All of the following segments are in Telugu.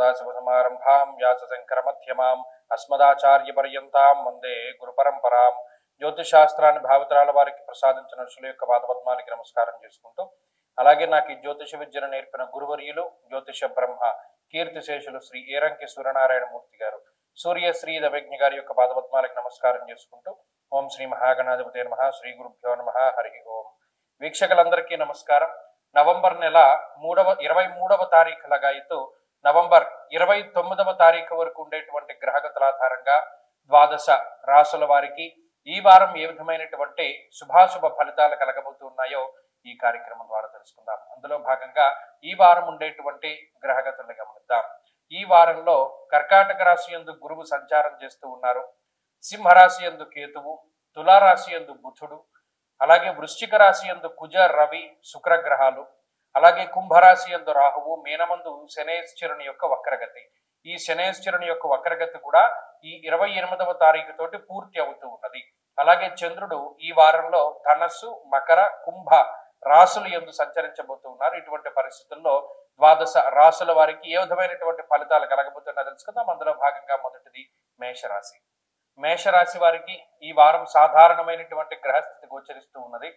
సదాశివసమారంభాం వ్యాసశంకరమధ్యమాం అస్మదాచార్యపర్యంతాం వందే గురుపరంపరాం. జ్యోతిషాస్త్రాన్ని భావితరాల వారికి ప్రసాదించిన ఋషుల యొక్క పాదపద్మాలకి నమస్కారం చేసుకుంటూ, అలాగే నాకు ఈ జ్యోతిష విద్యను నేర్పిన గురువర్యులు జ్యోతిష బ్రహ్మ కీర్తిశేషులు శ్రీ ఏరంకి సూర్యనారాయణమూర్తి గారు, సూర్యశ్రీ దవజ్ఞ గారి యొక్క పాదపద్మాలకి నమస్కారం చేసుకుంటూ, ఓం శ్రీ మహాగణాధిపతి నమః, శ్రీ గురుభ్యో నమః, హరి ఓం. వీక్షకులందరికీ నమస్కారం. నవంబర్ నెల 23వ తారీఖు లగాయితూ నవంబర్ 29వ తారీఖు వరకు ఉండేటువంటి గ్రహగతుల ఆధారంగా ద్వాదశ రాసుల వారికి ఈ వారం ఏ విధమైనటువంటి శుభాశుభ ఫలితాలు కలగబోతున్నాయో ఈ కార్యక్రమం ద్వారా తెలుసుకుందాం. అందులో భాగంగా ఈ వారం ఉండేటువంటి గ్రహగతులను గమనిద్దాం. ఈ వారంలో కర్కాటక రాశి యందు గురువు సంచారం చేస్తూ ఉన్నారు. సింహరాశి యందు కేతువు, తులారాశి యందు బుధుడు, అలాగే వృశ్చిక రాశి యందు కుజ, రవి, శుక్రగ్రహాలు, అలాగే కుంభరాశి యందు రాహువు, మీనమందు శనేశ్వరుని యొక్క వక్రగతి. ఈ శనేశ్వరుని యొక్క వక్రగతి కూడా ఈ 28వ తారీఖు తోటి పూర్తి అవుతూ ఉన్నది. అలాగే చంద్రుడు ఈ వారంలో ధనస్సు, మకర, కుంభ రాశులు యందు సంచరించబోతూ ఉన్నారు. ఇటువంటి పరిస్థితుల్లో ద్వాదశ రాశుల వారికి ఏ విధమైనటువంటి ఫలితాలు కలగబోతున్నా తెలుసుకుందాం. అందులో భాగంగా మొదటిది మేషరాశి. మేషరాశి వారికి ఈ వారం సాధారణమైనటువంటి గ్రహస్థితి గోచరిస్తూ ఉన్నది.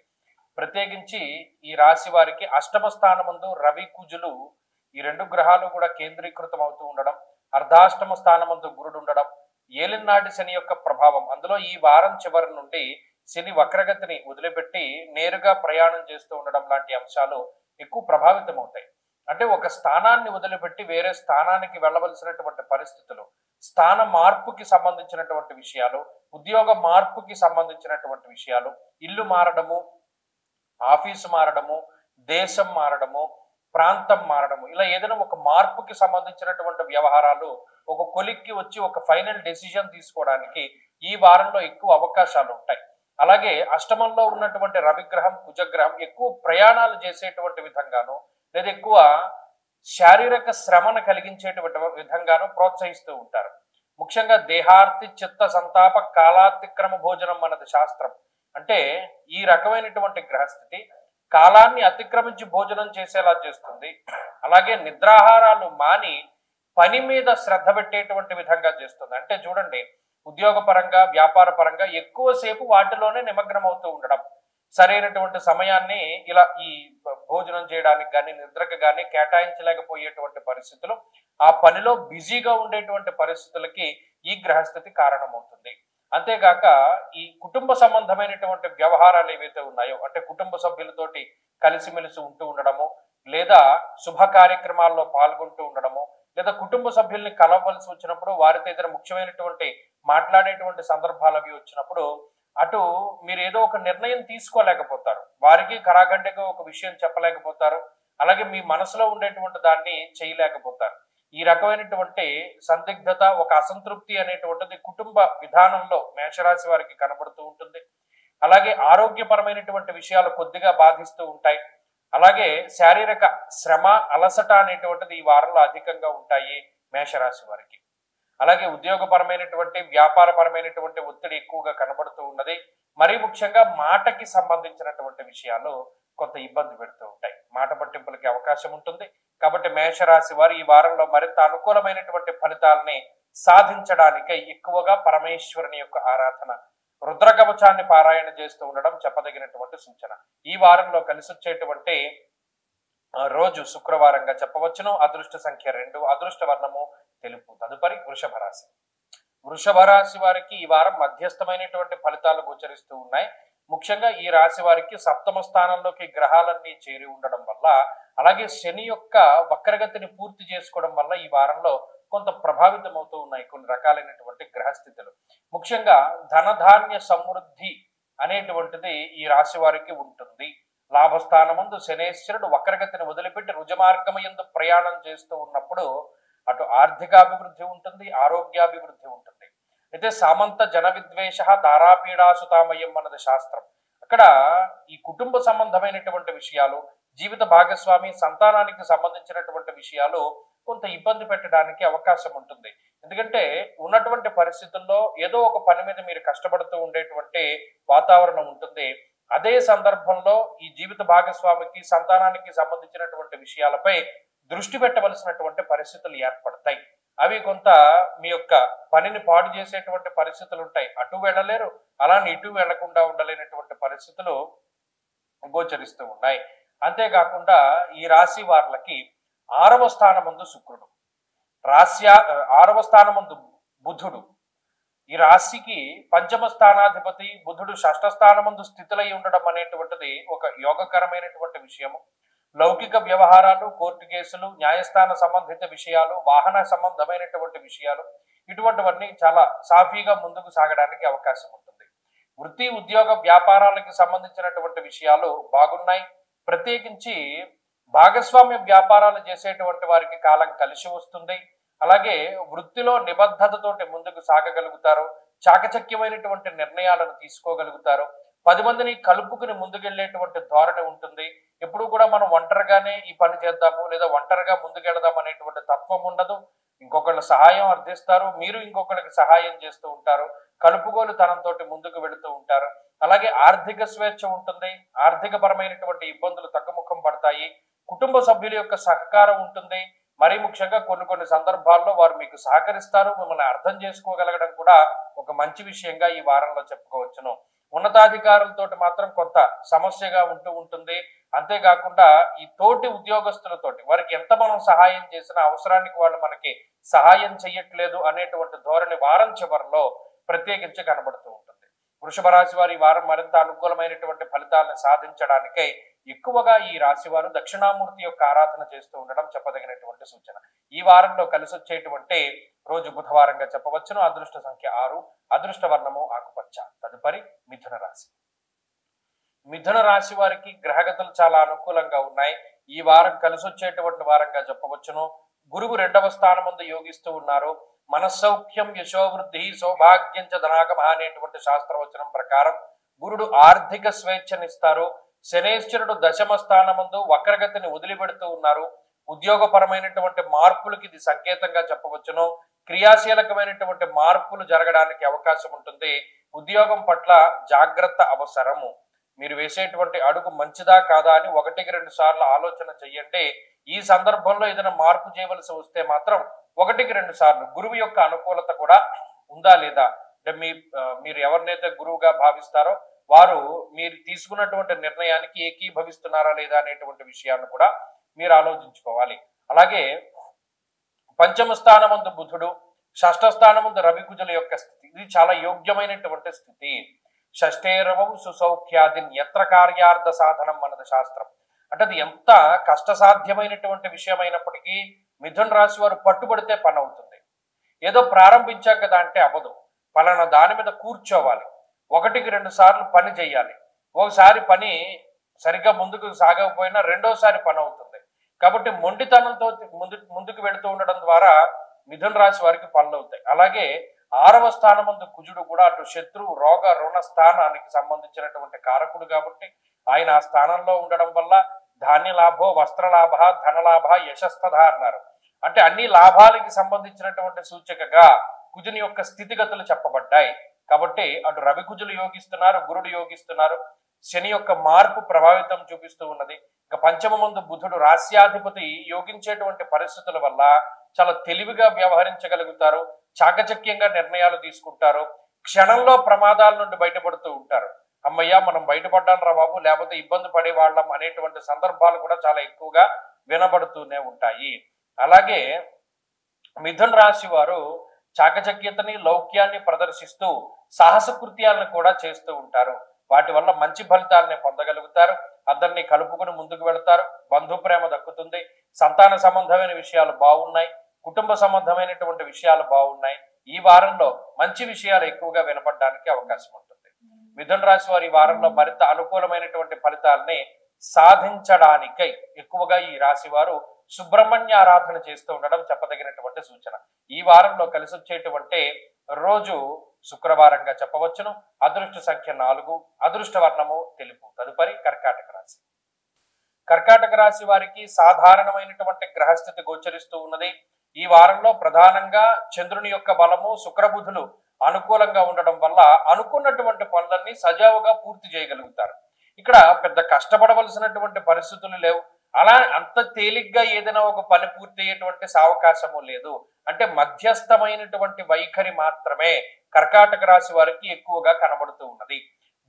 ప్రత్యేకించి ఈ రాశి వారికి అష్టమ స్థానమందు రవి, కుజులు ఈ రెండు గ్రహాలు కూడా కేంద్రీకృతం అవుతూ ఉండడం, అర్ధాష్టమ స్థానమందు గురుడు ఉండడం, ఏలినాటి శని యొక్క ప్రభావం, అందులో ఈ వారం చివరి నుండి శని వక్రగతిని వదిలిపెట్టి నేరుగా ప్రయాణం చేస్తూ ఉండడం లాంటి అంశాలు ఎక్కువ ప్రభావితం అవుతాయి. అంటే ఒక స్థానాన్ని వదిలిపెట్టి వేరే స్థానానికి వెళ్ళవలసినటువంటి పరిస్థితులు, స్థాన మార్పుకి సంబంధించినటువంటి విషయాలు, ఉద్యోగ మార్పుకి సంబంధించినటువంటి విషయాలు, ఇల్లు మారడము, ఆఫీసు మారడము, దేశం మారడము, ప్రాంతం మారడము, ఇలా ఏదైనా ఒక మార్పుకి సంబంధించినటువంటి వ్యవహారాలు ఒక కొలిక్కి వచ్చి ఒక ఫైనల్ డెసిజన్ తీసుకోవడానికి ఈ వారంలో ఎక్కువ అవకాశాలు ఉంటాయి. అలాగే అష్టమంలో ఉన్నటువంటి రవిగ్రహం, కుజగ్రహం ఎక్కువ ప్రయాణాలు చేసేటువంటి విధంగాను, లేదా ఎక్కువ శారీరక శ్రమను కలిగించేటువంటి విధంగాను ప్రోత్సహిస్తూ ఉంటారు. ముఖ్యంగా దేహార్తి చిత్త సంతాప కాలాతిక్రమ భోజనం అన్నది శాస్త్రం. అంటే ఈ రకమైనటువంటి గ్రహస్థితి కాలాన్ని అతిక్రమించి భోజనం చేసేలా చేస్తుంది. అలాగే నిద్రాహారాలు మాని పని మీద శ్రద్ధ పెట్టేటువంటి విధంగా చేస్తుంది. అంటే చూడండి, ఉద్యోగ పరంగా, వ్యాపార పరంగా ఎక్కువసేపు వాటిలోనే నిమగ్నం అవుతూ ఉండడం, సరైనటువంటి సమయాన్ని ఇలా ఈ భోజనం చేయడానికి కానీ నిద్రకు కానీ కేటాయించలేకపోయేటువంటి పరిస్థితులు, ఆ పనిలో బిజీగా ఉండేటువంటి పరిస్థితులకి ఈ గ్రహస్థితి కారణమవుతుంది. అంతేగాక ఈ కుటుంబ సంబంధమైనటువంటి వ్యవహారాలు ఏవైతే ఉన్నాయో, అంటే కుటుంబ సభ్యులతోటి కలిసిమెలిసి ఉంటూ ఉండడము, లేదా శుభ కార్యక్రమాల్లో పాల్గొంటూ ఉండడము, లేదా కుటుంబ సభ్యుల్ని కలవలసి వచ్చినప్పుడు వారితో ఏదైనా ముఖ్యమైనటువంటి మాట్లాడేటువంటి సందర్భాలు అవి వచ్చినప్పుడు అటు మీరు ఏదో ఒక నిర్ణయం తీసుకోలేకపోతారు, వారికి కరాగంటగా ఒక విషయం చెప్పలేకపోతారు, అలాగే మీ మనసులో ఉండేటువంటి దాన్ని చేయలేకపోతారు. ఈ రకమైనటువంటి సందిగ్ధత, ఒక అసంతృప్తి అనేటువంటిది కుటుంబ విధానంలో మేషరాశి వారికి కనబడుతూ ఉంటుంది. అలాగే ఆరోగ్యపరమైనటువంటి విషయాలు కొద్దిగా బాధిస్తూ ఉంటాయి. అలాగే శారీరక శ్రమ, అలసట అనేటువంటిది ఈ వారంలో అధికంగా ఉంటాయి మేషరాశి వారికి. అలాగే ఉద్యోగపరమైనటువంటి, వ్యాపారపరమైనటువంటి ఒత్తిడి ఎక్కువగా కనబడుతూ ఉన్నది. మరీ ముఖ్యంగా మాటకి సంబంధించినటువంటి విషయాలు కొంత ఇబ్బంది పెడుతూ ఉంటాయి. మాట పట్టింపులకి అవకాశం ఉంటుంది. కాబట్టి మేషరాశి వారు ఈ వారంలో మరింత అనుకూలమైనటువంటి ఫలితాలని సాధించడానికై ఎక్కువగా పరమేశ్వరుని యొక్క ఆరాధన, రుద్రకవచాన్ని పారాయణ చేస్తూ ఉండడం చెప్పదగినటువంటి సూచన. ఈ వారంలో కలిసి వచ్చేటువంటి రోజు శుక్రవారంగా చెప్పవచ్చును. అదృష్ట సంఖ్య 2, అదృష్ట వర్ణము తెలుపు. తదుపరి వృషభ రాశి. వృషభ రాశి వారికి ఈ వారం మధ్యస్థమైనటువంటి ఫలితాలు గోచరిస్తూ ఉన్నాయి. ముఖ్యంగా ఈ రాశి వారికి సప్తమ స్థానంలోకి గ్రహాలన్నీ చేరి ఉండడం వల్ల, అలాగే శని యొక్క వక్రగతిని పూర్తి చేసుకోవడం వల్ల ఈ వారంలో కొంత ప్రభావితం అవుతూ ఉన్నాయి కొన్ని రకాలైనటువంటి గ్రహస్థితులు. ముఖ్యంగా ధనధాన్య సమృద్ధి అనేటువంటిది ఈ రాశి వారికి ఉంటుంది. లాభస్థానమందు శనేశ్వరుడు వక్రగతిని వదిలిపెట్టి రుజమార్గమయందు ప్రయాణం చేస్తూ ఉన్నప్పుడు అటు ఆర్థికాభివృద్ధి ఉంటుంది, ఆరోగ్యాభివృద్ధి ఉంటుంది. అయితే సామంత జన విద్వేష దారాపీడాసుతామయం అన్నది శాస్త్రం. అక్కడ ఈ కుటుంబ సంబంధమైనటువంటి విషయాలు, జీవిత భాగస్వామి, సంతానానికి సంబంధించినటువంటి విషయాలు కొంత ఇబ్బంది పెట్టడానికి అవకాశం ఉంటుంది. ఎందుకంటే ఉన్నటువంటి పరిస్థితుల్లో ఏదో ఒక పని మీద మీరు కష్టపడుతూ ఉండేటువంటి వాతావరణం ఉంటుంది. అదే సందర్భంలో ఈ జీవిత భాగస్వామికి, సంతానానికి సంబంధించినటువంటి విషయాలపై దృష్టి పెట్టవలసినటువంటి పరిస్థితులు ఏర్పడతాయి. అవి కొంత మీ యొక్క పనిని పాడు చేసేటువంటి పరిస్థితులు ఉంటాయి. అటు వెళ్ళలేరు, అలానే ఇటు వెళ్లకుండా ఉండలేనటువంటి పరిస్థితులు గోచరిస్తూ ఉన్నాయి. అంతేకాకుండా ఈ రాశి వార్లకి 6వ స్థానమందు శుక్రుడు, రాశ్య 6వ స్థానమందు బుధుడు, ఈ రాశికి పంచమ స్థానాధిపతి బుధుడు 6వ స్థానమందు స్థితులై ఉండడం అనేటువంటిది ఒక యోగకరమైనటువంటి విషయము. లౌకిక వ్యవహారాలు, కోర్టు కేసులు, న్యాయస్థాన సంబంధిత విషయాలు, వాహన సంబంధమైనటువంటి విషయాలు, ఇటువంటివన్నీ చాలా సాఫీగా ముందుకు సాగడానికి అవకాశం ఉంటుంది. వృత్తి, ఉద్యోగ, వ్యాపారాలకు సంబంధించినటువంటి విషయాలు బాగున్నాయి. ప్రత్యేకించి భాగస్వామ్య వ్యాపారాలు చేసేటువంటి వారికి కాలం కలిసి వస్తుంది. అలాగే వృత్తిలో నిబద్ధతతోటి ముందుకు సాగగలుగుతారు. చాకచక్యమైనటువంటి నిర్ణయాలను తీసుకోగలుగుతారు. 10 మందిని కలుపుకుని ముందుకెళ్లేటువంటి ధోరణి ఉంటుంది. ఎప్పుడు కూడా మనం ఒంటరిగానే ఈ పని చేద్దాము లేదా ఒంటరిగా ముందుకెళ్దాం అనేటువంటి తత్వం ఉండదు. ఇంకొకళ్ళ సహాయం అర్థిస్తారు, మీరు ఇంకొకరికి సహాయం చేస్తూ ఉంటారు. కలుపుగోలు తనంతో ముందుకు వెళుతూ ఉంటారు. అలాగే ఆర్థిక స్వేచ్ఛ ఉంటుంది. ఆర్థిక పరమైనటువంటి ఇబ్బందులు తగ్గుముఖం పడతాయి. కుటుంబ సభ్యుల యొక్క సహకారం ఉంటుంది. మరీ ముఖ్యంగా కొన్ని సందర్భాల్లో వారు మీకు సహకరిస్తారు. మిమ్మల్ని అర్థం చేసుకోగలగడం కూడా ఒక మంచి విషయంగా ఈ వారంలో చెప్పుకోవచ్చును. ఉన్నతాధికారులతో మాత్రం కొంత సమస్యగా ఉంటుంది. అంతేకాకుండా ఈ తోటి ఉద్యోగస్తులతోటి వారికి ఎంత మనం సహాయం చేసినా అవసరానికి వాళ్ళు మనకి సహాయం చెయ్యట్లేదు అనేటువంటి ధోరణి వారం చివరిలో ప్రత్యేకించి కనబడుతూ ఉంటుంది. వృషభ రాశి వారి వారం మరింత అనుకూలమైనటువంటి ఫలితాలను సాధించడానికై ఎక్కువగా ఈ రాశి వారు దక్షిణామూర్తి యొక్క ఆరాధన చేస్తూ ఉండడం చెప్పదగినటువంటి సూచన. ఈ వారంలో కలిసి వచ్చేటువంటి రోజు బుధవారంగా చెప్పవచ్చును. అదృష్ట సంఖ్య 6, అదృష్ట వర్ణము ఆకుపచ్చ. తదుపరి మిథున రాశి. మిథున రాశి వారికి గ్రహగతులు చాలా అనుకూలంగా ఉన్నాయి. ఈ వారం కలిసి వచ్చేటువంటి వారంగా చెప్పవచ్చును. గురువు 2వ స్థానమందు యోగిస్తూ ఉన్నారు. మనస్సౌఖ్యం, యశోవృద్ధి, సౌభాగ్యం చ ధనాగమ అనేటువంటి శాస్త్రవచనం ప్రకారం గురుడు ఆర్థిక స్వేచ్ఛనిస్తారు. శనేశ్వరుడు 10వ స్థానమందు వక్రగతిని వదిలిపెడుతూ ఉన్నారు. ఉద్యోగపరమైనటువంటి మార్పులకి ఇది సంకేతంగా చెప్పవచ్చును. క్రియాశీలకమైనటువంటి మార్పులు జరగడానికి అవకాశం ఉంటుంది. ఉద్యోగం పట్ల జాగ్రత్త అవసరము. మీరు వేసేటువంటి అడుగు మంచిదా కాదా అని 1-2 సార్లు ఆలోచన చెయ్యండి. ఈ సందర్భంలో ఏదైనా మార్పు చేయవలసి వస్తే మాత్రం 1-2 సార్లు గురువు యొక్క అనుకూలత కూడా ఉందా లేదా, అంటే మీరు ఎవరినైతే గురువుగా భావిస్తారో వారు మీరు తీసుకున్నటువంటి నిర్ణయానికి ఏకీభవిస్తున్నారా లేదా అనేటువంటి విషయాన్ని కూడా మీరు ఆలోచించుకోవాలి. అలాగే పంచమ స్థానమందు బుధుడు, 6వ స్థానమందు రవి కుజుల యొక్క స్థితి, ఇది చాలా యోగ్యమైనటువంటి స్థితి. షష్ఠేరవం సుసౌఖ్యాదిన్ ఎత్ర కార్యార్థ సాధనం అన్నది శాస్త్రం. అంటే అది ఎంత కష్టసాధ్యమైనటువంటి విషయం అయినప్పటికీ మిథున రాశి వారు పట్టుబడితే పని అవుతుంది. ఏదో ప్రారంభించాం కదా అంటే అవ్వదు. పలానా దాని మీద కూర్చోవాలి. 1-2 సార్లు పని చేయాలి. ఒకసారి పని సరిగ్గా ముందుకు సాగకపోయినా రెండోసారి పని అవుతుంది. కాబట్టి మొండితనంతో ముందుకు వెళుతూ ఉండడం ద్వారా మిథున రాశి వారికి పనులు అవుతాయి. అలాగే 6వ స్థానమందు కుజుడు కూడా అటు శత్రువు, రోగ, రుణ స్థానానికి సంబంధించినటువంటి కారకుడు కాబట్టి ఆయన ఆ స్థానంలో ఉండడం వల్ల ధాన్య లాభో, వస్త్రలాభ, ధనలాభ, యశస్థధ అన్నారు. అంటే అన్ని లాభాలకి సంబంధించినటువంటి సూచికగా కుజుని యొక్క స్థితిగతులు చెప్పబడ్డాయి. కాబట్టి అటు రవి కుజులు యోగిస్తున్నారు, గురుడు యోగిస్తున్నారు. శని యొక్క మార్పు ప్రభావితం చూపిస్తూ ఉన్నది. ఇక పంచమమందు బుధుడు రాస్యాధిపతి యోగించేటువంటి పరిస్థితుల వల్ల చాలా తెలివిగా వ్యవహరించగలుగుతారు. చాకచక్యంగా నిర్ణయాలు తీసుకుంటారు. క్షణంలో ప్రమాదాల నుండి బయటపడుతూ ఉంటారు. అమ్మయ్య మనం బయటపడ్డాం రా బాబు, లేకపోతే ఇబ్బంది పడే వాళ్ళం అనేటువంటి సందర్భాలు కూడా చాలా ఎక్కువగా వినబడుతూనే ఉంటాయి. అలాగే మిథున రాశి వారు చాకచక్యతని, లౌక్యాన్ని ప్రదర్శిస్తూ సాహస కృత్యాలను కూడా చేస్తూ ఉంటారు. వాటి వల్ల మంచి ఫలితాలని పొందగలుగుతారు. అందరినీ కలుపుకుని ముందుకు వెళతారు. బంధు ప్రేమ దక్కుతుంది. సంతాన సంబంధమైన విషయాలు బాగున్నాయి. కుటుంబ సంబంధమైనటువంటి విషయాలు బాగున్నాయి. ఈ వారంలో మంచి విషయాలు ఎక్కువగా వినపడడానికి అవకాశం ఉంటుంది. మిథున రాశి వారి ఈ వారంలో మరింత అనుకూలమైనటువంటి ఫలితాలని సాధించడానికై ఎక్కువగా ఈ రాశి వారు సుబ్రహ్మణ్య ఆరాధన చేస్తూ ఉండడం చెప్పదగినటువంటి సూచన. ఈ వారంలో కలిసి వచ్చేటువంటి రోజు శుక్రవారంగా చెప్పవచ్చును. అదృష్ట సంఖ్య 4, అదృష్ట వర్ణము తెలుపు. తదుపరి కర్కాటక రాశి. కర్కాటక రాశి వారికి సాధారణమైనటువంటి గ్రహస్థితి గోచరిస్తూ ఉన్నది. ఈ వారంలో ప్రధానంగా చంద్రుని యొక్క బలము, శుక్రబుధులు అనుకూలంగా ఉండడం వల్ల అనుకున్నటువంటి పనులన్నీ సజావుగా పూర్తి చేయగలుగుతారు. ఇక్కడ పెద్ద కష్టపడవలసినటువంటి పరిస్థితులు లేవు. అలా అంత తేలిగ్గా ఏదైనా ఒక పని పూర్తి అయ్యేటువంటి సావకాశము లేదు. అంటే మధ్యస్థమైనటువంటి వైఖరి మాత్రమే కర్కాటక రాశి వారికి ఎక్కువగా కనబడుతూ ఉన్నది.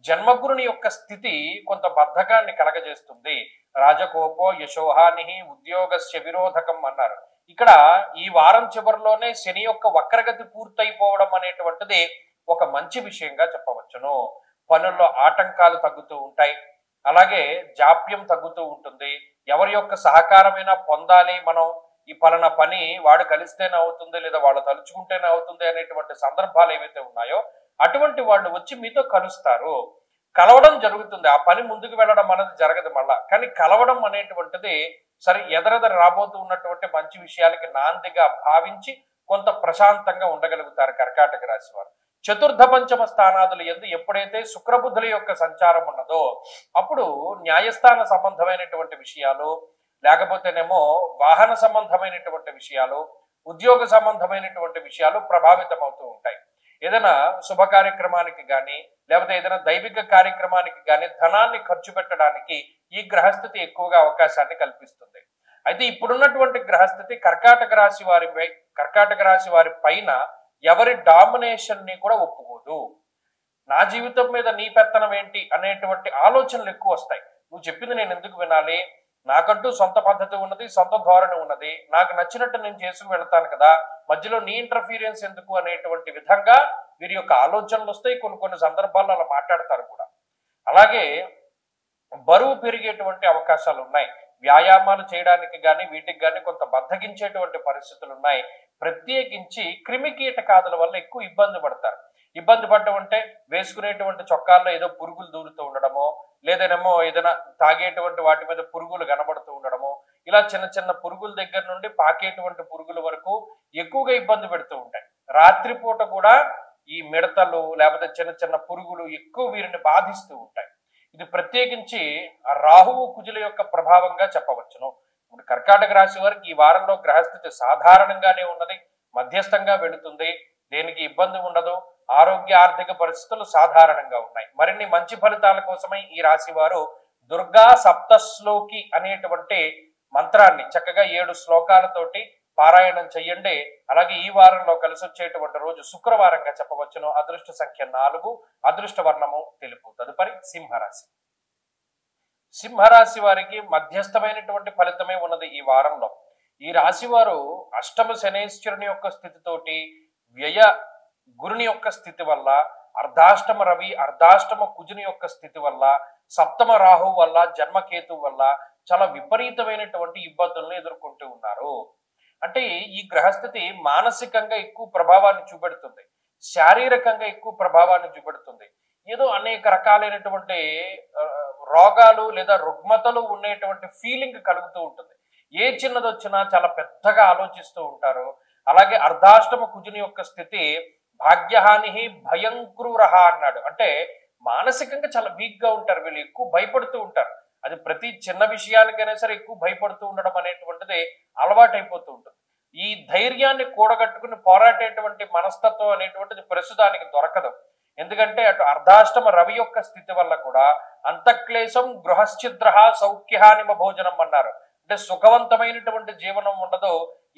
జన్మగురుని యొక్క స్థితి కొంత బద్ధకాన్ని కలగజేస్తుంది. రాజకోపో యశోహాని ఉద్యోగస్య విరోధకం అన్నారు. ఇక్కడ ఈ వారం చివరిలోనే శని యొక్క వక్రగతి పూర్తయిపోవడం అనేటువంటిది ఒక మంచి విషయంగా చెప్పవచ్చును. పనుల్లో ఆటంకాలు తగ్గుతూ ఉంటాయి, అలాగే జాప్యం తగ్గుతూ ఉంటుంది. ఎవరి యొక్క సహకారమైనా పొందాలి, మనం ఈ పలానా పని వాడు కలిస్తేనే అవుతుంది లేదా వాళ్ళు తలుచుకుంటేనే అవుతుంది అనేటువంటి సందర్భాలు ఏవైతే ఉన్నాయో అటువంటి వాళ్ళు వచ్చి మీతో కలుస్తారు, కలవడం జరుగుతుంది. ఆ పని ముందుకు వెళ్ళడం అనేది జరగదు మళ్ళా, కానీ కలవడం అనేటువంటిది సరే ఎదరెదర రాబోతూ ఉన్నటువంటి మంచి విషయాలకి నాందిగా భావించి కొంత ప్రశాంతంగా ఉండగలుగుతారు కర్కాటక రాశి వారు. చతుర్థ పంచమ స్థానాదులు ఎందు ఎప్పుడైతే శుక్రబుద్ధుల యొక్క సంచారం ఉన్నదో అప్పుడు న్యాయస్థాన సంబంధమైనటువంటి విషయాలు, లేకపోతేనేమో వాహన సంబంధమైనటువంటి విషయాలు, ఉద్యోగ సంబంధమైనటువంటి విషయాలు ప్రభావితం అవుతూ ఉంటాయి. ఏదైనా శుభ కార్యక్రమానికి కానీ లేకపోతే ఏదైనా దైవిక కార్యక్రమానికి కానీ ధనాన్ని ఖర్చు పెట్టడానికి ఈ గ్రహస్థితి ఎక్కువగా అవకాశాన్ని కల్పిస్తుంది. అయితే ఇప్పుడున్నటువంటి గ్రహస్థితి కర్కాటక రాశి వారి పైన ఎవరి డామినేషన్ ని కూడా ఒప్పుకోదు. నా జీవితం మీద నీ పెత్తనం ఏంటి అనేటువంటి ఆలోచనలు ఎక్కువ వస్తాయి. నువ్వు చెప్పింది నేను ఎందుకు వినాలి, నాకంటూ సొంత పద్ధతి ఉన్నది, సొంత ధోరణి ఉన్నది, నాకు నచ్చినట్టు నేను చేసుకు వెళ్తాను కదా, మధ్యలో నీ ఇంటర్ఫీరియన్స్ ఎందుకు అనేటువంటి విధంగా వీరి యొక్క ఆలోచనలు వస్తాయి. కొన్ని సందర్భాల్లో అలా మాట్లాడతారు కూడా. అలాగే బరువు పెరిగేటువంటి అవకాశాలు ఉన్నాయి. వ్యాయామాలు చేయడానికి కానీ వీటికి కానీ కొంత బద్దగించేటువంటి పరిస్థితులు ఉన్నాయి. ప్రత్యేకించి క్రిమి కీటకాదుల వల్ల ఎక్కువ ఇబ్బంది పడతారు. ఇబ్బంది పడటం అంటే వేసుకునేటువంటి చొక్కాల్లో ఏదో పురుగులు దూరుతూ ఉండడమో, లేదనేమో ఏదైనా తాగేటువంటి వాటి మీద పురుగులు కనబడుతూ ఉండడమో, ఇలా చిన్న పురుగుల దగ్గర నుండి పాకేటువంటి పురుగుల వరకు ఎక్కువగా ఇబ్బంది పెడుతూ ఉంటాయి. రాత్రిపూట కూడా ఈ మిడతలు లేకపోతే చిన్న పురుగులు ఎక్కువ వీరిని బాధిస్తూ ఉంటాయి. ఇది ప్రత్యేకించి ఆ రాహువు కుజుల యొక్క ప్రభావంగా చెప్పవచ్చును. ఇప్పుడు కర్కాటక రాశి వారికి ఈ వారంలో గ్రహస్థితి సాధారణంగానే ఉన్నది, మధ్యస్థంగా వెళుతుంది, దేనికి ఇబ్బంది ఉండదు. ఆరోగ్య ఆర్థిక పరిస్థితులు సాధారణంగా ఉన్నాయి. మరిన్ని మంచి ఫలితాల కోసమై ఈ రాశి వారు దుర్గా సప్తశ్లోకి అనేటువంటి మంత్రాన్ని చక్కగా 7 శ్లోకాలతోటి పారాయణం చెయ్యండి. అలాగే ఈ వారంలో కలిసి వచ్చేటువంటి రోజు శుక్రవారంగా చెప్పవచ్చును. అదృష్ట సంఖ్య 4, అదృష్ట వర్ణము తెలుపు. తదుపరి సింహరాశి. సింహరాశి వారికి మధ్యస్థమైనటువంటి ఫలితమే ఉన్నది ఈ వారంలో. ఈ రాశి వారు అష్టమ శనేశ్వరుని యొక్క స్థితితోటి, వ్యయ గురుని యొక్క స్థితి వల్ల, అర్ధాష్టమ రవి అర్ధాష్టమ కుజుని యొక్క స్థితి వల్ల, సప్తమ రాహు వల్ల, జన్మకేతు వల్ల చాలా విపరీతమైనటువంటి ఇబ్బందులను ఎదుర్కొంటూ ఉన్నారు. అంటే ఈ గ్రహస్థితి మానసికంగా ఎక్కువ ప్రభావాన్ని చూపెడుతుంది, శారీరకంగా ఎక్కువ ప్రభావాన్ని చూపెడుతుంది. ఏదో అనేక రకాలైనటువంటి రోగాలు లేదా రుగ్మతలు ఉండేటువంటి ఫీలింగ్ కలుగుతూ ఉంటుంది. ఏ చిన్నది వచ్చినా చాలా పెద్దగా ఆలోచిస్తూ ఉంటారు. అలాగే అర్ధాష్టమ కుజుని యొక్క స్థితి భాగ్యహాని భయంక్రూరహ అన్నాడు. అంటే మానసికంగా చాలా వీక్ గా ఉంటారు వీళ్ళు, ఎక్కువ భయపడుతూ ఉంటారు. అది ప్రతి చిన్న విషయానికైనా సరే ఎక్కువ భయపడుతూ ఉండడం అనేటువంటిది అలవాటైపోతూ ఉంటుంది. ఈ ధైర్యాన్ని కూడగట్టుకుని పోరాటేటువంటి మనస్తత్వం అనేటువంటిది ప్రస్తుతానికి దొరకదు. ఎందుకంటే అటు అర్ధాష్టమ రవి యొక్క స్థితి వల్ల కూడా అంతఃక్లేశం గృహశ్చిద్ర సౌఖ్యహానిమ భోజనం అన్నారు. అంటే సుఖవంతమైనటువంటి జీవనం ఉండదు.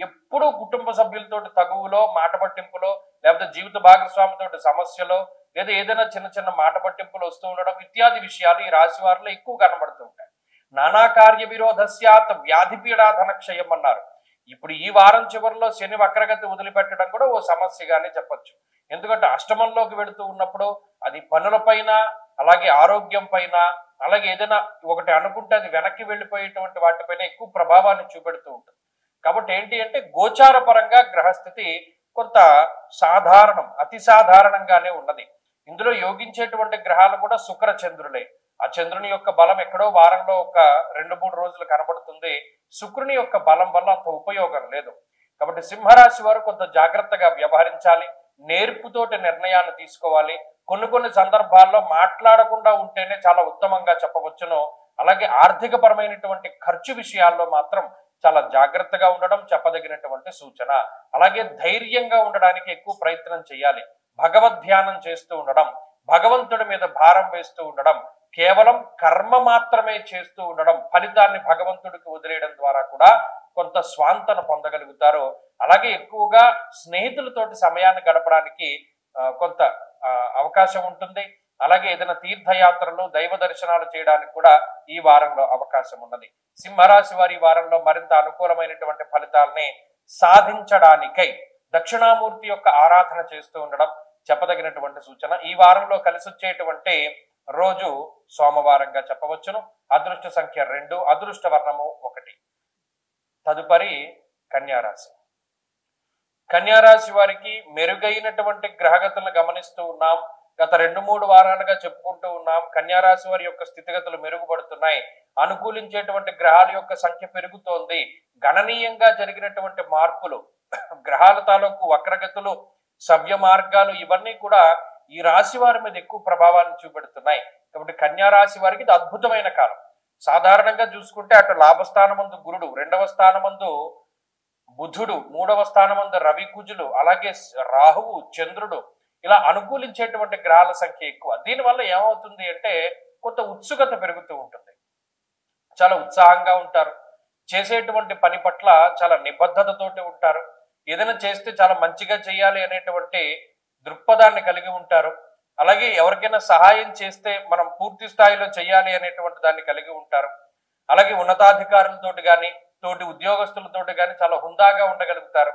ఎప్పుడూ కుటుంబ సభ్యులతో తగువులో, మాట పట్టింపులో, లేకపోతే జీవిత భాగస్వామితో సమస్యలో, లేదా ఏదైనా చిన్న మాట పట్టింపులు వస్తూ ఉండడం ఇత్యాది విషయాలు ఈ రాశి వారిలో ఎక్కువ కనబడుతూ ఉంటాయి. నానా కార్య విరోధస్యాత్ వ్యాధి పీడాధన క్షయం అన్నారు. ఇప్పుడు ఈ వారం చివరిలో శని వక్రగతి వదిలిపెట్టడం కూడా ఓ సమస్యగానే చెప్పొచ్చు. ఎందుకంటే అష్టమంలోకి వెళుతూ ఉన్నప్పుడు అది పనులపైన, అలాగే ఆరోగ్యం పైన, అలాగే ఏదైనా ఒకటి అనుకుంటే అది వెనక్కి వెళ్ళిపోయేటువంటి వాటిపైన ఎక్కువ ప్రభావాన్ని చూపెడుతూ ఉంటుంది. కాబట్టి ఏంటి అంటే గోచార పరంగా గ్రహస్థితి కొంత సాధారణం, అతి సాధారణంగానే ఉన్నది. ఇందులో యోగించేటువంటి గ్రహాలు కూడా శుక్ర చంద్రులే. ఆ చంద్రుని యొక్క బలం ఎక్కడో వారంలో ఒక 2-3 రోజులు కనబడుతుంది. శుక్రుని యొక్క బలం వల్ల అంత ఉపయోగం లేదు. కాబట్టి సింహరాశి వారు కొంత జాగ్రత్తగా వ్యవహరించాలి, నేర్పుతోటి నిర్ణయాలు తీసుకోవాలి. కొన్ని సందర్భాల్లో మాట్లాడకుండా ఉంటేనే చాలా ఉత్తమంగా చెప్పవచ్చును. అలాగే ఆర్థిక పరమైనటువంటి ఖర్చు విషయాల్లో మాత్రం చాలా జాగ్రత్తగా ఉండడం చెప్పదగినటువంటి సూచన. అలాగే ధైర్యంగా ఉండడానికి ఎక్కువ ప్రయత్నం చేయాలి. భగవద్ ధ్యానం చేస్తూ ఉండడం, భగవంతుడి మీద భారం వేస్తూ ఉండడం, కేవలం కర్మ మాత్రమే చేస్తూ ఉండడం, ఫలితాన్ని భగవంతుడికి వదిలేయడం ద్వారా కూడా కొంత స్వాంతన పొందగలుగుతారు. అలాగే ఎక్కువగా స్నేహితులతోటి సమయాన్ని గడపడానికి కొంత అవకాశం ఉంటుంది. అలాగే ఏదైనా తీర్థయాత్రలు, దైవ దర్శనాలు చేయడానికి కూడా ఈ వారంలో అవకాశం ఉన్నది. సింహరాశి వారి ఈ వారంలో మరింత అనుకూలమైనటువంటి ఫలితాలని సాధించడానికై దక్షిణామూర్తి యొక్క ఆరాధన చేస్తూ ఉండడం చెప్పదగినటువంటి సూచన. ఈ వారంలో కలిసి వచ్చేటువంటి రోజు సోమవారంగా చెప్పవచ్చును. అదృష్ట సంఖ్య 2, అదృష్ట వర్ణము 1. తదుపరి కన్యారాశి. కన్యారాశి వారికి మెరుగైనటువంటి గ్రహగతులను గమనిస్తూ ఉన్నాం. గత 2-3 వారాలుగా చెప్పుకుంటూ ఉన్నాం. కన్యారాశి వారి యొక్క స్థితిగతులు మెరుగుపడుతున్నాయి. అనుకూలించేటువంటి గ్రహాల యొక్క సంఖ్య పెరుగుతోంది. గణనీయంగా జరిగినటువంటి మార్పులు, గ్రహాల తాలూకు వక్రగతులు, సవ్య మార్గాలు ఇవన్నీ కూడా ఈ రాశి వారి మీద ఎక్కువ ప్రభావాన్ని చూపెడుతున్నాయి. కాబట్టి కన్యారాశి వారికి ఇది అద్భుతమైన కాలం. సాధారణంగా చూసుకుంటే అటు లాభస్థానమందు గురుడు, 2వ స్థానమందు బుధుడు, 3వ స్థానమందు రవి కుజులు, అలాగే రాహువు, చంద్రుడు, ఇలా అనుకూలించేటువంటి గ్రహాల సంఖ్య ఎక్కువ. దీనివల్ల ఏమవుతుంది అంటే కొంత ఉత్సుకత పెరుగుతూ ఉంటుంది. చాలా ఉత్సాహంగా ఉంటారు. చేసేటువంటి పని పట్ల చాలా నిబద్ధతతోటి ఉంటారు. ఏదైనా చేస్తే చాలా మంచిగా చేయాలి అనేటువంటి దృక్పథాన్ని కలిగి ఉంటారు. అలాగే ఎవరికైనా సహాయం చేస్తే మనం పూర్తి స్థాయిలో చేయాలి అనేటువంటి దాన్ని కలిగి ఉంటారు. అలాగే ఉన్నతాధికారులతోటి కానీ, తోటి ఉద్యోగస్తులతోటి కానీ చాలా హుందాగా ఉండగలుగుతారు.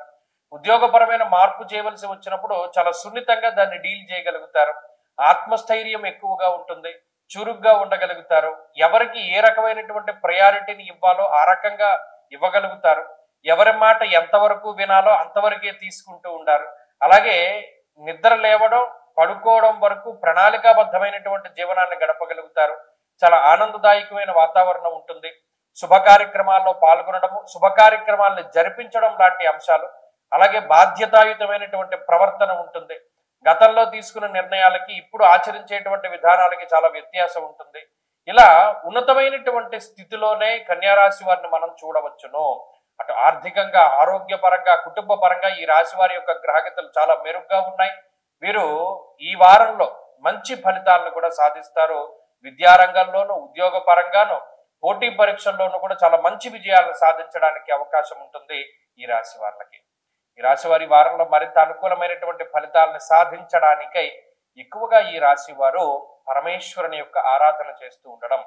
ఉద్యోగపరమైన మార్పు చేయవలసి వచ్చినప్పుడు చాలా సున్నితంగా దాన్ని డీల్ చేయగలుగుతారు. ఆత్మస్థైర్యం ఎక్కువగా ఉంటుంది. చురుగ్గా ఉండగలుగుతారు. ఎవరికి ఏ రకమైనటువంటి ప్రయారిటీని ఇవ్వాలో ఆ రకంగా ఇవ్వగలుగుతారు. ఎవరి మాట ఎంతవరకు వినాలో అంతవరకే తీసుకుంటూ ఉండారు. అలాగే నిద్ర లేవడం, పడుకోవడం వరకు ప్రణాళికాబద్ధమైనటువంటి జీవనాన్ని గడపగలుగుతారు. చాలా ఆనందదాయకమైన వాతావరణం ఉంటుంది. శుభ కార్యక్రమాల్లో పాల్గొనడము, శుభ కార్యక్రమాలను జరిపించడం లాంటి అంశాలు, అలాగే బాధ్యతాయుతమైనటువంటి ప్రవర్తన ఉంటుంది. గతంలో తీసుకున్న నిర్ణయాలకి ఇప్పుడు ఆచరించేటువంటి విధానాలకి చాలా వ్యత్యాసం ఉంటుంది. ఇలా ఉన్నతమైనటువంటి స్థితిలోనే కన్యారాశి వారిని మనం చూడవచ్చును. అటు ఆర్థికంగా, ఆరోగ్యపరంగా, కుటుంబ పరంగా ఈ రాశి వారి యొక్క గ్రహగతులు చాలా మెరుగ్గా ఉన్నాయి. వీరు ఈ వారంలో మంచి ఫలితాలను కూడా సాధిస్తారు. విద్యారంగంలోనూ, ఉద్యోగ పరంగాను, పోటీ పరీక్షల్లోనూ కూడా చాలా మంచి విజయాలను సాధించడానికి అవకాశం ఉంటుంది ఈ రాశి వారికి. ఈ రాశి వారి వారంలో మరింత అనుకూలమైనటువంటి ఫలితాలను సాధించడానికై ఎక్కువగా ఈ రాశి వారు పరమేశ్వరుని యొక్క ఆరాధన చేస్తూ ఉండడం.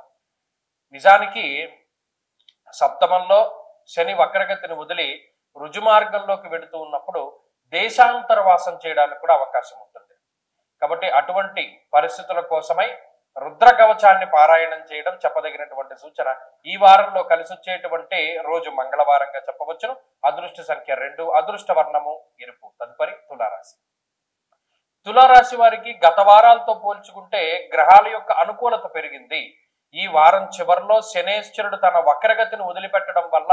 నిజానికి సప్తమంలో శని వక్రగతిని వదిలి రుజుమార్గంలోకి వెళుతూ ఉన్నప్పుడు దేశాంతర వాసం చేయడానికి కూడా అవకాశం ఉంటుంది. కాబట్టి అటువంటి పరిస్థితుల కోసమై రుద్ర కవచాన్ని పారాయణం చేయడం చెప్పదగినటువంటి సూచన. ఈ వారంలో కలిసి వచ్చేటువంటి రోజు మంగళవారంగా చెప్పవచ్చును. అదృష్ట సంఖ్య 2, అదృష్ట వర్ణము ఎరుపు. తదుపరి తులారాశి. తులారాశి వారికి గత వారాలతో పోల్చుకుంటే గ్రహాల యొక్క అనుకూలత పెరిగింది. ఈ వారం చివరిలో శనేశ్వరుడు తన వక్రగతిని వదిలిపెట్టడం వల్ల